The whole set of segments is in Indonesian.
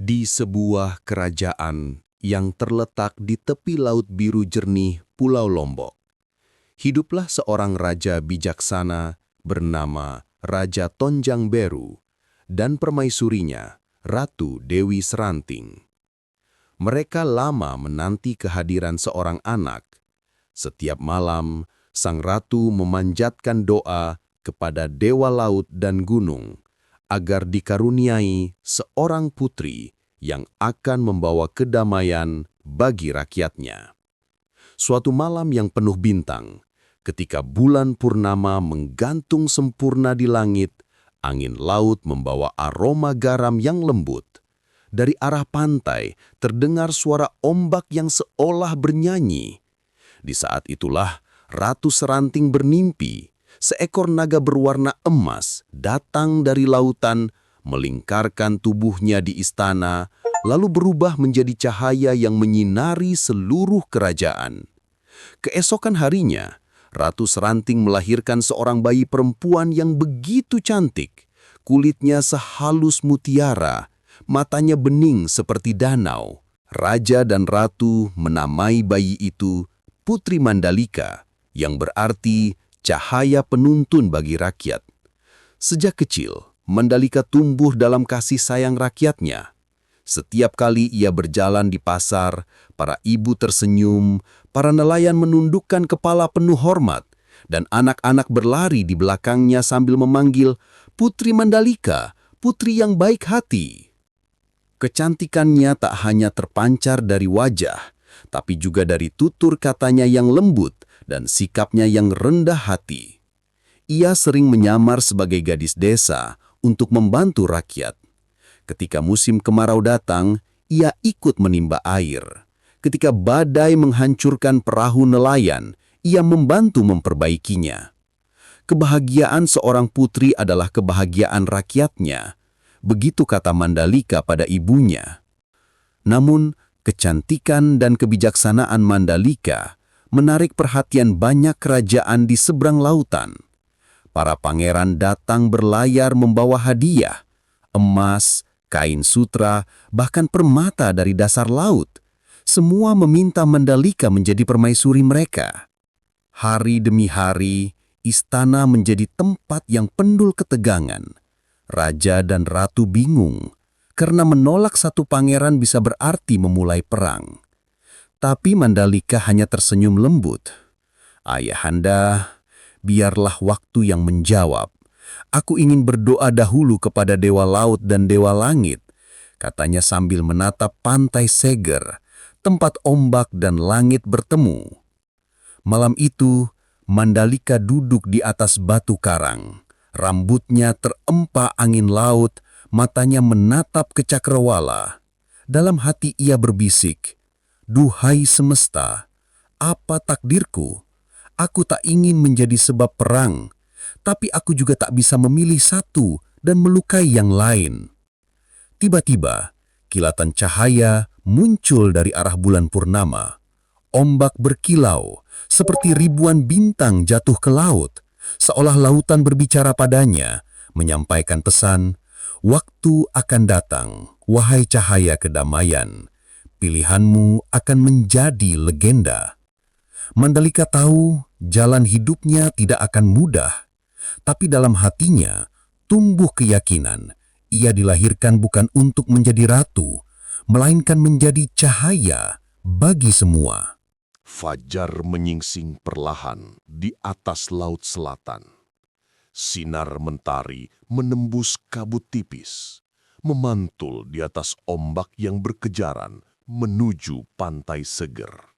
Di sebuah kerajaan yang terletak di tepi Laut Biru Jernih Pulau Lombok, hiduplah seorang raja bijaksana bernama Raja Tonjang Beru dan permaisurinya, Ratu Dewi Seranting. Mereka lama menanti kehadiran seorang anak. Setiap malam, sang ratu memanjatkan doa kepada dewa laut dan gunung agar dikaruniai seorang putri yang akan membawa kedamaian bagi rakyatnya. Suatu malam yang penuh bintang, ketika bulan purnama menggantung sempurna di langit, angin laut membawa aroma garam yang lembut. Dari arah pantai terdengar suara ombak yang seolah bernyanyi. Di saat itulah Ratu Seranting bermimpi. Seekor naga berwarna emas datang dari lautan, melingkarkan tubuhnya di istana, lalu berubah menjadi cahaya yang menyinari seluruh kerajaan. Keesokan harinya, Ratu Seranting melahirkan seorang bayi perempuan yang begitu cantik. Kulitnya sehalus mutiara, matanya bening seperti danau. Raja dan ratu menamai bayi itu Putri Mandalika, yang berarti cahaya penuntun bagi rakyat. Sejak kecil, Mandalika tumbuh dalam kasih sayang rakyatnya. Setiap kali ia berjalan di pasar, para ibu tersenyum, para nelayan menundukkan kepala penuh hormat, dan anak-anak berlari di belakangnya sambil memanggil, "Putri Mandalika, putri yang baik hati." Kecantikannya tak hanya terpancar dari wajah, tapi juga dari tutur katanya yang lembut dan sikapnya yang rendah hati. Ia sering menyamar sebagai gadis desa untuk membantu rakyat. Ketika musim kemarau datang, ia ikut menimba air. Ketika badai menghancurkan perahu nelayan, ia membantu memperbaikinya. Kebahagiaan seorang putri adalah kebahagiaan rakyatnya. Begitu kata Mandalika pada ibunya. Namun, kecantikan dan kebijaksanaan Mandalika menarik perhatian banyak kerajaan di seberang lautan. Para pangeran datang berlayar membawa hadiah, emas, kain sutra, bahkan permata dari dasar laut. Semua meminta Mandalika menjadi permaisuri mereka. Hari demi hari, istana menjadi tempat yang penuh ketegangan. Raja dan ratu bingung, karena menolak satu pangeran bisa berarti memulai perang. Tapi Mandalika hanya tersenyum lembut. "Ayahanda, biarlah waktu yang menjawab. Aku ingin berdoa dahulu kepada dewa laut dan dewa langit," katanya sambil menatap pantai Seger, tempat ombak dan langit bertemu. Malam itu, Mandalika duduk di atas batu karang. Rambutnya terempa angin laut, matanya menatap ke cakrawala. Dalam hati ia berbisik, "Duhai semesta, apa takdirku? Aku tak ingin menjadi sebab perang, tapi aku juga tak bisa memilih satu dan melukai yang lain." Tiba-tiba, kilatan cahaya muncul dari arah bulan purnama. Ombak berkilau, seperti ribuan bintang jatuh ke laut, seolah lautan berbicara padanya, menyampaikan pesan, "Waktu akan datang, wahai cahaya kedamaian. Pilihanmu akan menjadi legenda." Mandalika tahu jalan hidupnya tidak akan mudah, tapi dalam hatinya tumbuh keyakinan ia dilahirkan bukan untuk menjadi ratu, melainkan menjadi cahaya bagi semua. Fajar menyingsing perlahan di atas laut selatan. Sinar mentari menembus kabut tipis, memantul di atas ombak yang berkejaran menuju pantai Seger.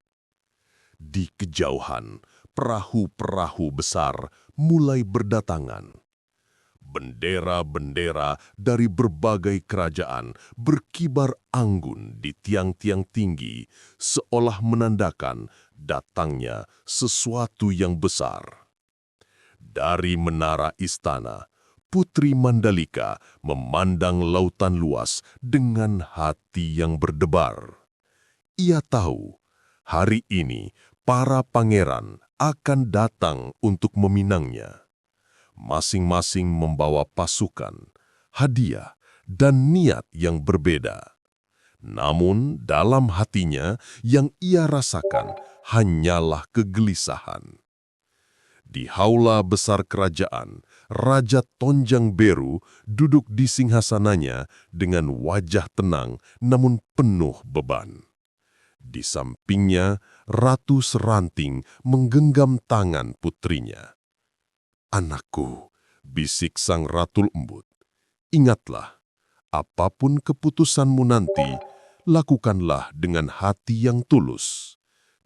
Di kejauhan, perahu-perahu besar mulai berdatangan. Bendera-bendera dari berbagai kerajaan berkibar anggun di tiang-tiang tinggi, seolah menandakan datangnya sesuatu yang besar. Dari menara istana, Putri Mandalika memandang lautan luas dengan hati yang berdebar. Ia tahu, hari ini para pangeran akan datang untuk meminangnya. Masing-masing membawa pasukan, hadiah, dan niat yang berbeda. Namun dalam hatinya yang ia rasakan hanyalah kegelisahan. Di haula besar kerajaan, Raja Tonjang Beru duduk di singhasananya dengan wajah tenang namun penuh beban. Di sampingnya, Ratu Seranting menggenggam tangan putrinya. "Anakku," bisik sang ratu lembut, "ingatlah, apapun keputusanmu nanti, lakukanlah dengan hati yang tulus.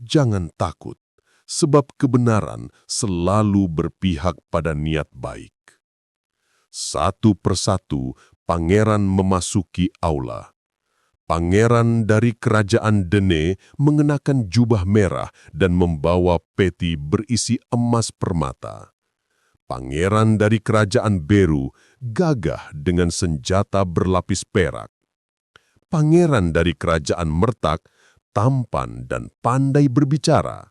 Jangan takut, sebab kebenaran selalu berpihak pada niat baik." Satu persatu, pangeran memasuki aula. Pangeran dari kerajaan Dene mengenakan jubah merah dan membawa peti berisi emas permata. Pangeran dari kerajaan Beru gagah dengan senjata berlapis perak. Pangeran dari kerajaan Mertak tampan dan pandai berbicara.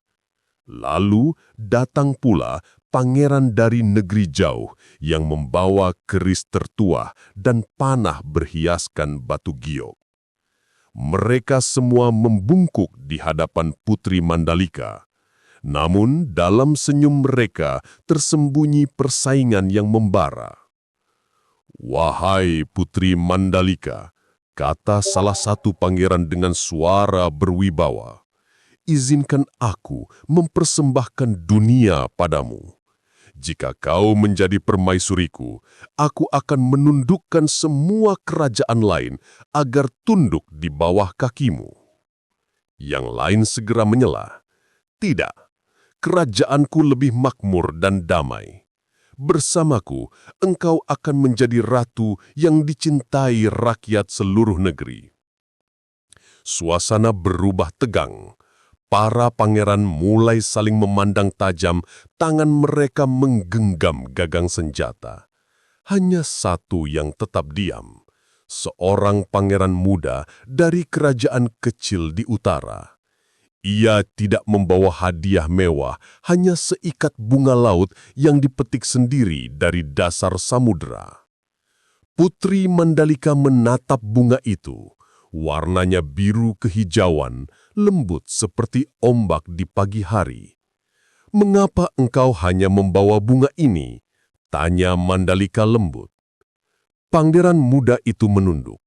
Lalu datang pula pangeran dari negeri jauh yang membawa keris tertuah dan panah berhiaskan batu giok. Mereka semua membungkuk di hadapan Putri Mandalika. Namun dalam senyum mereka tersembunyi persaingan yang membara. "Wahai Putri Mandalika," kata salah satu pangeran dengan suara berwibawa, "izinkan aku mempersembahkan dunia padamu. Jika kau menjadi permaisuriku, aku akan menundukkan semua kerajaan lain agar tunduk di bawah kakimu." Yang lain segera menyela, "Tidak, kerajaanku lebih makmur dan damai. Bersamaku, engkau akan menjadi ratu yang dicintai rakyat seluruh negeri." Suasana berubah tegang. Para pangeran mulai saling memandang tajam, tangan mereka menggenggam gagang senjata. Hanya satu yang tetap diam, seorang pangeran muda dari kerajaan kecil di utara. Ia tidak membawa hadiah mewah, hanya seikat bunga laut yang dipetik sendiri dari dasar samudera. Putri Mandalika menatap bunga itu. Warnanya biru kehijauan, lembut seperti ombak di pagi hari. "Mengapa engkau hanya membawa bunga ini?" tanya Mandalika lembut. Pangeran muda itu menunduk.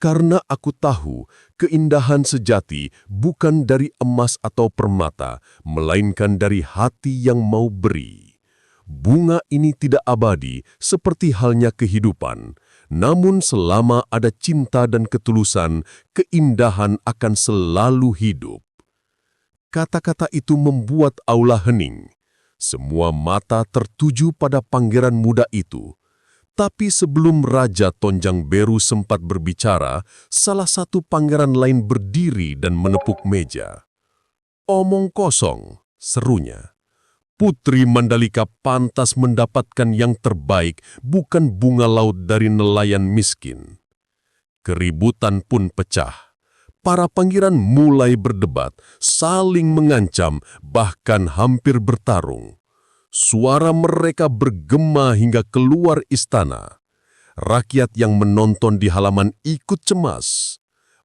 "Karena aku tahu keindahan sejati bukan dari emas atau permata, melainkan dari hati yang mau beri. Bunga ini tidak abadi seperti halnya kehidupan. Namun selama ada cinta dan ketulusan, keindahan akan selalu hidup." Kata-kata itu membuat aula hening. Semua mata tertuju pada pangeran muda itu. Tapi sebelum Raja Tonjang Beru sempat berbicara, salah satu pangeran lain berdiri dan menepuk meja. "Omong kosong," serunya. "Putri Mandalika pantas mendapatkan yang terbaik, bukan bunga laut dari nelayan miskin." Keributan pun pecah. Para pangeran mulai berdebat, saling mengancam, bahkan hampir bertarung. Suara mereka bergema hingga keluar istana. Rakyat yang menonton di halaman ikut cemas.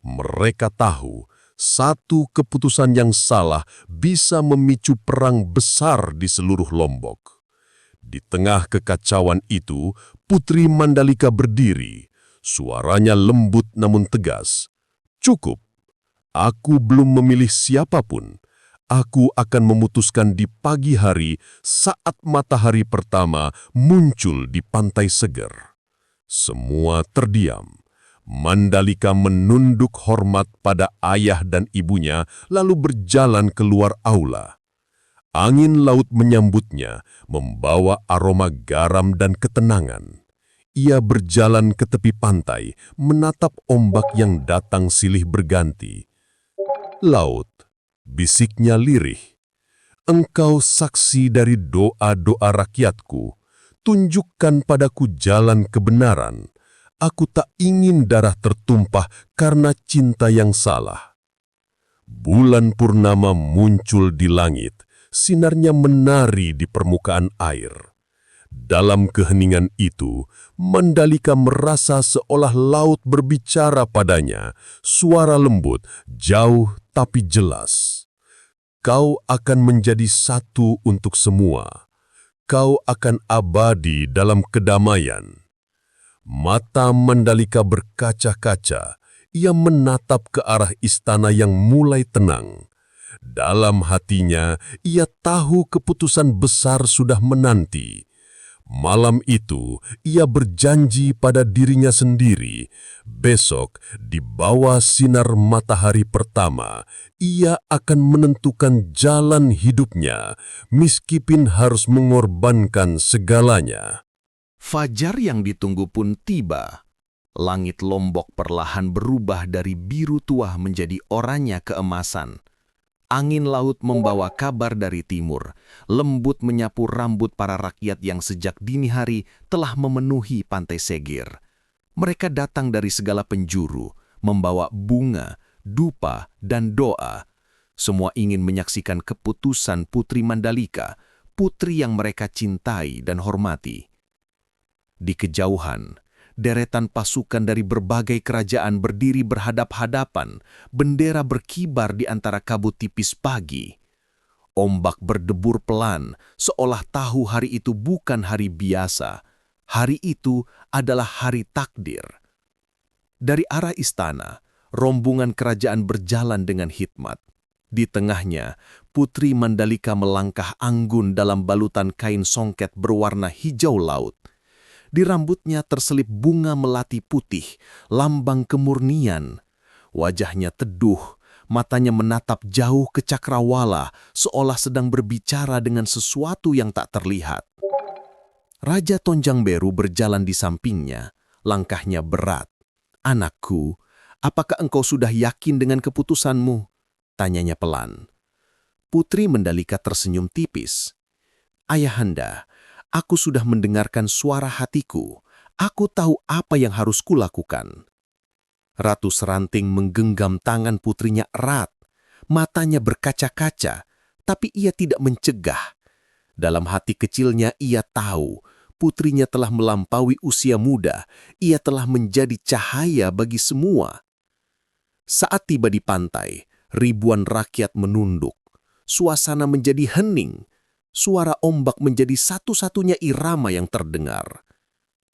Mereka tahu satu keputusan yang salah bisa memicu perang besar di seluruh Lombok. Di tengah kekacauan itu, Putri Mandalika berdiri. Suaranya lembut namun tegas. "Cukup. Aku belum memilih siapapun. Aku akan memutuskan di pagi hari saat matahari pertama muncul di pantai seger." Semua terdiam. Mandalika menunduk hormat pada ayah dan ibunya, lalu berjalan keluar aula. Angin laut menyambutnya, membawa aroma garam dan ketenangan. Ia berjalan ke tepi pantai, menatap ombak yang datang silih berganti. "Laut," bisiknya lirih, "engkau saksi dari doa-doa rakyatku. Tunjukkan padaku jalan kebenaran. Aku tak ingin darah tertumpah karena cinta yang salah." Bulan purnama muncul di langit, sinarnya menari di permukaan air. Dalam keheningan itu, Mandalika merasa seolah laut berbicara padanya, suara lembut, jauh tapi jelas. Kau akan menjadi satu untuk semua. Kau akan abadi dalam kedamaian. Mata Mandalika berkaca-kaca. Ia menatap ke arah istana yang mulai tenang. Dalam hatinya, ia tahu keputusan besar sudah menanti. Malam itu, ia berjanji pada dirinya sendiri, besok di bawah sinar matahari pertama, ia akan menentukan jalan hidupnya, meskipun harus mengorbankan segalanya. Fajar yang ditunggu pun tiba. Langit Lombok perlahan berubah dari biru tua menjadi oranye keemasan. Angin laut membawa kabar dari timur, lembut menyapu rambut para rakyat yang sejak dini hari telah memenuhi pantai Segir. Mereka datang dari segala penjuru, membawa bunga, dupa, dan doa. Semua ingin menyaksikan keputusan Putri Mandalika, putri yang mereka cintai dan hormati. Di kejauhan, deretan pasukan dari berbagai kerajaan berdiri berhadap-hadapan, bendera berkibar di antara kabut tipis pagi. Ombak berdebur pelan, seolah tahu hari itu bukan hari biasa. Hari itu adalah hari takdir. Dari arah istana, rombongan kerajaan berjalan dengan hikmat. Di tengahnya, Putri Mandalika melangkah anggun dalam balutan kain songket berwarna hijau laut. Di rambutnya terselip bunga melati putih, lambang kemurnian. Wajahnya teduh, matanya menatap jauh ke cakrawala, seolah sedang berbicara dengan sesuatu yang tak terlihat. Raja Tonjang Beru berjalan di sampingnya, langkahnya berat. "Anakku, apakah engkau sudah yakin dengan keputusanmu?" tanyanya pelan. Putri Mandalika tersenyum tipis. "Ayahanda, aku sudah mendengarkan suara hatiku. Aku tahu apa yang harus kulakukan." Ratu Seranting menggenggam tangan putrinya erat. Matanya berkaca-kaca, tapi ia tidak mencegah. Dalam hati kecilnya ia tahu, putrinya telah melampaui usia muda. Ia telah menjadi cahaya bagi semua. Saat tiba di pantai, ribuan rakyat menunduk. Suasana menjadi hening. Suara ombak menjadi satu-satunya irama yang terdengar.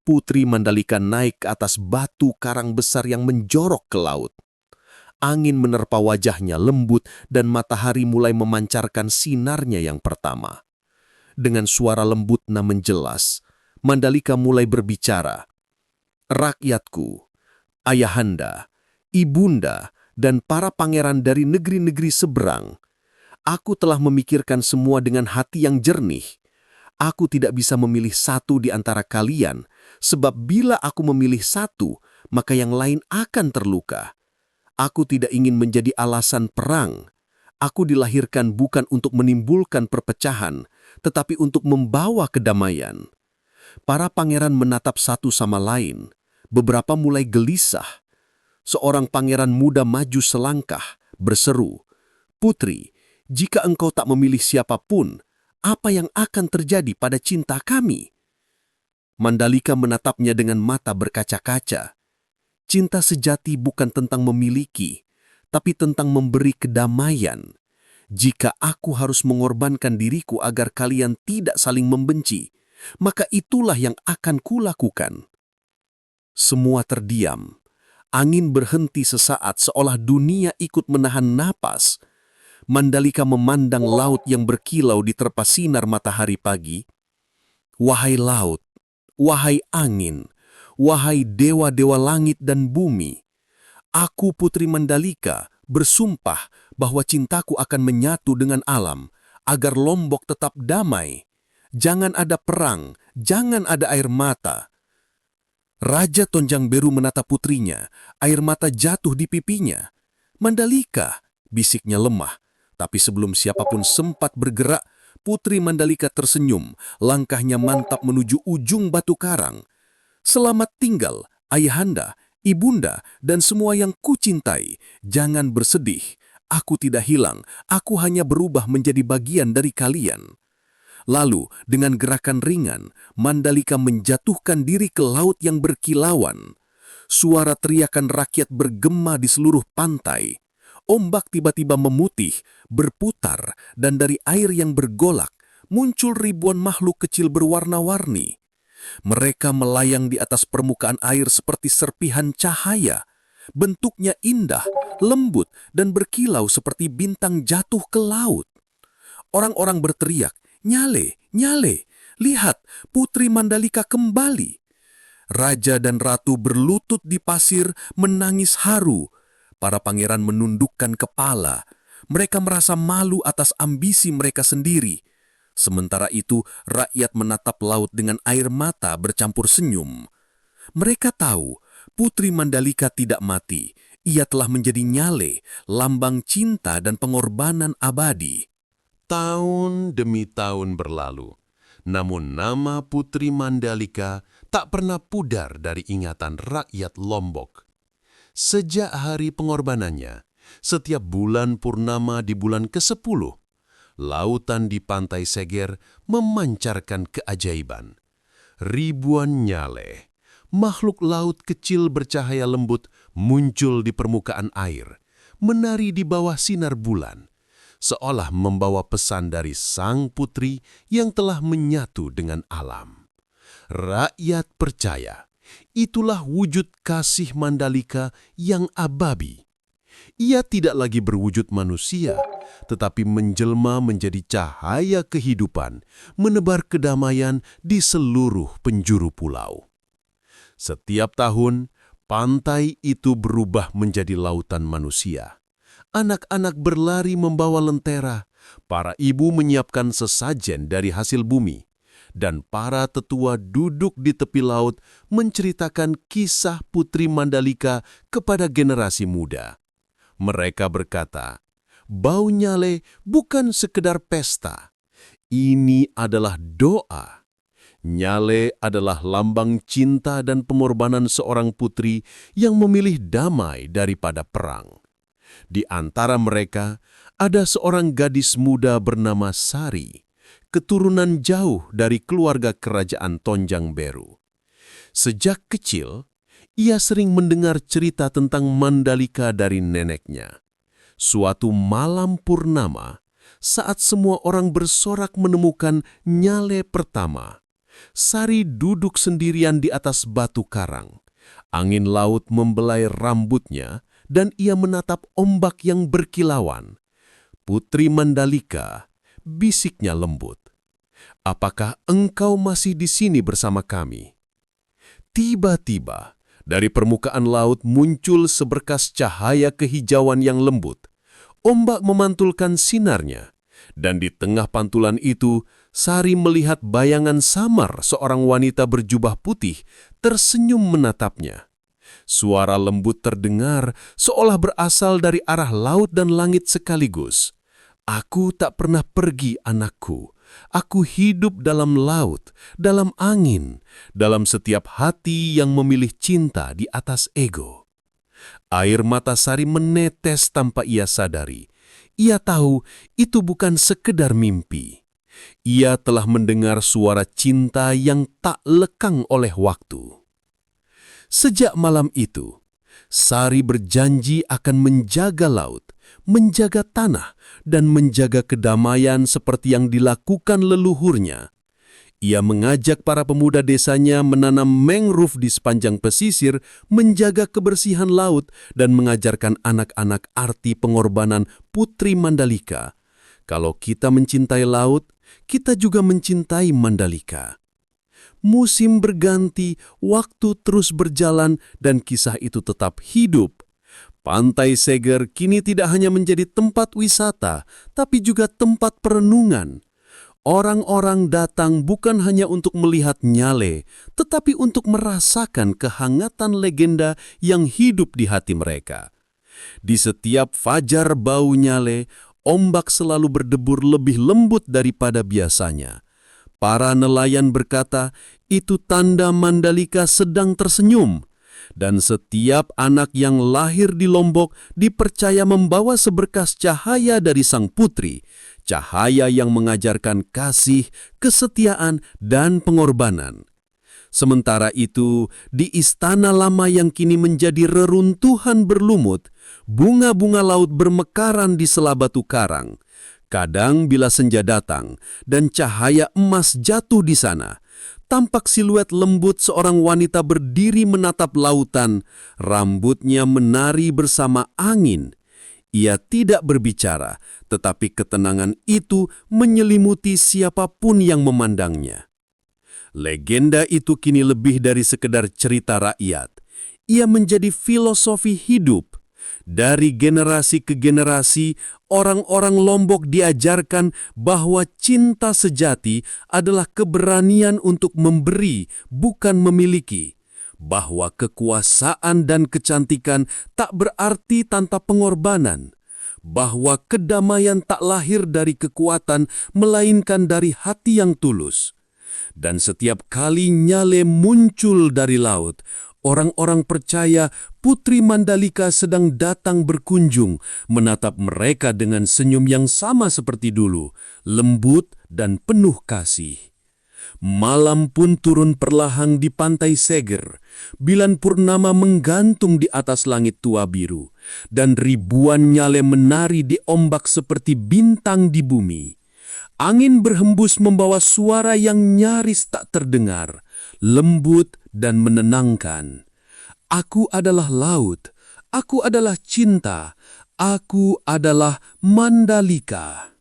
Putri Mandalika naik ke atas batu karang besar yang menjorok ke laut. Angin menerpa wajahnya lembut dan matahari mulai memancarkan sinarnya yang pertama. Dengan suara lembut namun jelas, Mandalika mulai berbicara. "Rakyatku, ayahanda, ibunda, dan para pangeran dari negeri-negeri seberang, aku telah memikirkan semua dengan hati yang jernih. Aku tidak bisa memilih satu di antara kalian, sebab bila aku memilih satu, maka yang lain akan terluka. Aku tidak ingin menjadi alasan perang. Aku dilahirkan bukan untuk menimbulkan perpecahan, tetapi untuk membawa kedamaian." Para pangeran menatap satu sama lain. Beberapa mulai gelisah. Seorang pangeran muda maju selangkah, berseru, "Putri, jika engkau tak memilih siapapun, apa yang akan terjadi pada cinta kami?" Mandalika menatapnya dengan mata berkaca-kaca. Cinta sejati bukan tentang memiliki, tapi tentang memberi kedamaian. Jika aku harus mengorbankan diriku agar kalian tidak saling membenci, maka itulah yang akan kulakukan. Semua terdiam. Angin berhenti sesaat seolah dunia ikut menahan napas. Mandalika memandang laut yang berkilau diterpa sinar matahari pagi. "Wahai laut, wahai angin, wahai dewa-dewa langit dan bumi, aku Putri Mandalika bersumpah bahwa cintaku akan menyatu dengan alam agar Lombok tetap damai. Jangan ada perang, jangan ada air mata." Raja Tonjang Beru menatap putrinya, air mata jatuh di pipinya. "Mandalika," bisiknya lemah. Tapi sebelum siapapun sempat bergerak, Putri Mandalika tersenyum, langkahnya mantap menuju ujung batu karang. "Selamat tinggal, ayahanda, ibunda, dan semua yang kucintai. Jangan bersedih, aku tidak hilang, aku hanya berubah menjadi bagian dari kalian." Lalu, dengan gerakan ringan, Mandalika menjatuhkan diri ke laut yang berkilauan. Suara teriakan rakyat bergema di seluruh pantai. Ombak tiba-tiba memutih, berputar, dan dari air yang bergolak, muncul ribuan makhluk kecil berwarna-warni. Mereka melayang di atas permukaan air seperti serpihan cahaya. Bentuknya indah, lembut, dan berkilau seperti bintang jatuh ke laut. Orang-orang berteriak, "Nyale, Nyale, lihat, Putri Mandalika kembali." Raja dan ratu berlutut di pasir menangis haru. Para pangeran menundukkan kepala. Mereka merasa malu atas ambisi mereka sendiri. Sementara itu, rakyat menatap laut dengan air mata bercampur senyum. Mereka tahu Putri Mandalika tidak mati. Ia telah menjadi Nyale, lambang cinta dan pengorbanan abadi. Tahun demi tahun berlalu, namun nama Putri Mandalika tak pernah pudar dari ingatan rakyat Lombok. Sejak hari pengorbanannya, setiap bulan purnama di bulan ke-10, lautan di pantai Seger memancarkan keajaiban. Ribuan nyale, makhluk laut kecil bercahaya lembut muncul di permukaan air, menari di bawah sinar bulan, seolah membawa pesan dari sang putri yang telah menyatu dengan alam. Rakyat percaya, itulah wujud kasih Mandalika yang ababi. Ia tidak lagi berwujud manusia, tetapi menjelma menjadi cahaya kehidupan, menebar kedamaian di seluruh penjuru pulau. Setiap tahun, pantai itu berubah menjadi lautan manusia. Anak-anak berlari membawa lentera, para ibu menyiapkan sesajen dari hasil bumi, dan para tetua duduk di tepi laut menceritakan kisah Putri Mandalika kepada generasi muda. Mereka berkata, "Bau Nyale bukan sekedar pesta. Ini adalah doa. Nyale adalah lambang cinta dan pengorbanan seorang putri yang memilih damai daripada perang." Di antara mereka, ada seorang gadis muda bernama Sari, keturunan jauh dari keluarga kerajaan Tonjang Beru. Sejak kecil, ia sering mendengar cerita tentang Mandalika dari neneknya. Suatu malam purnama, saat semua orang bersorak menemukan Nyale pertama, Sari duduk sendirian di atas batu karang. Angin laut membelai rambutnya, dan ia menatap ombak yang berkilauan. "Putri Mandalika," bisiknya lembut, "apakah engkau masih di sini bersama kami?" Tiba-tiba, dari permukaan laut muncul seberkas cahaya kehijauan yang lembut. Ombak memantulkan sinarnya, dan di tengah pantulan itu, Sari melihat bayangan samar seorang wanita berjubah putih tersenyum menatapnya. Suara lembut terdengar seolah berasal dari arah laut dan langit sekaligus. "Aku tak pernah pergi, anakku. Aku hidup dalam laut, dalam angin, dalam setiap hati yang memilih cinta di atas ego." Air mata Sari menetes tanpa ia sadari. Ia tahu itu bukan sekedar mimpi. Ia telah mendengar suara cinta yang tak lekang oleh waktu. Sejak malam itu, Sari berjanji akan menjaga laut, menjaga tanah, dan menjaga kedamaian seperti yang dilakukan leluhurnya. Ia mengajak para pemuda desanya menanam mangrove di sepanjang pesisir, menjaga kebersihan laut, dan mengajarkan anak-anak arti pengorbanan Putri Mandalika. Kalau kita mencintai laut, kita juga mencintai Mandalika. Musim berganti, waktu terus berjalan, dan kisah itu tetap hidup. Pantai Seger kini tidak hanya menjadi tempat wisata, tapi juga tempat perenungan. Orang-orang datang bukan hanya untuk melihat Nyale, tetapi untuk merasakan kehangatan legenda yang hidup di hati mereka. Di setiap fajar bau Nyale, ombak selalu berdebur lebih lembut daripada biasanya. Para nelayan berkata, itu tanda Mandalika sedang tersenyum. Dan setiap anak yang lahir di Lombok dipercaya membawa seberkas cahaya dari sang putri, cahaya yang mengajarkan kasih, kesetiaan, dan pengorbanan. Sementara itu, di istana lama yang kini menjadi reruntuhan berlumut, bunga-bunga laut bermekaran di sela batu karang. Kadang bila senja datang dan cahaya emas jatuh di sana, tampak siluet lembut seorang wanita berdiri menatap lautan, rambutnya menari bersama angin. Ia tidak berbicara, tetapi ketenangan itu menyelimuti siapapun yang memandangnya. Legenda itu kini lebih dari sekedar cerita rakyat. Ia menjadi filosofi hidup. Dari generasi ke generasi, orang-orang Lombok diajarkan bahwa cinta sejati adalah keberanian untuk memberi, bukan memiliki. Bahwa kekuasaan dan kecantikan tak berarti tanpa pengorbanan. Bahwa kedamaian tak lahir dari kekuatan, melainkan dari hati yang tulus. Dan setiap kali Nyale muncul dari laut, orang-orang percaya Putri Mandalika sedang datang berkunjung, menatap mereka dengan senyum yang sama seperti dulu, lembut dan penuh kasih. Malam pun turun perlahan di pantai Seger, bulan purnama menggantung di atas langit tua biru, dan ribuan nyale menari di ombak seperti bintang di bumi. Angin berhembus membawa suara yang nyaris tak terdengar, lembut dan menenangkan. Aku adalah laut, aku adalah cinta, aku adalah Mandalika.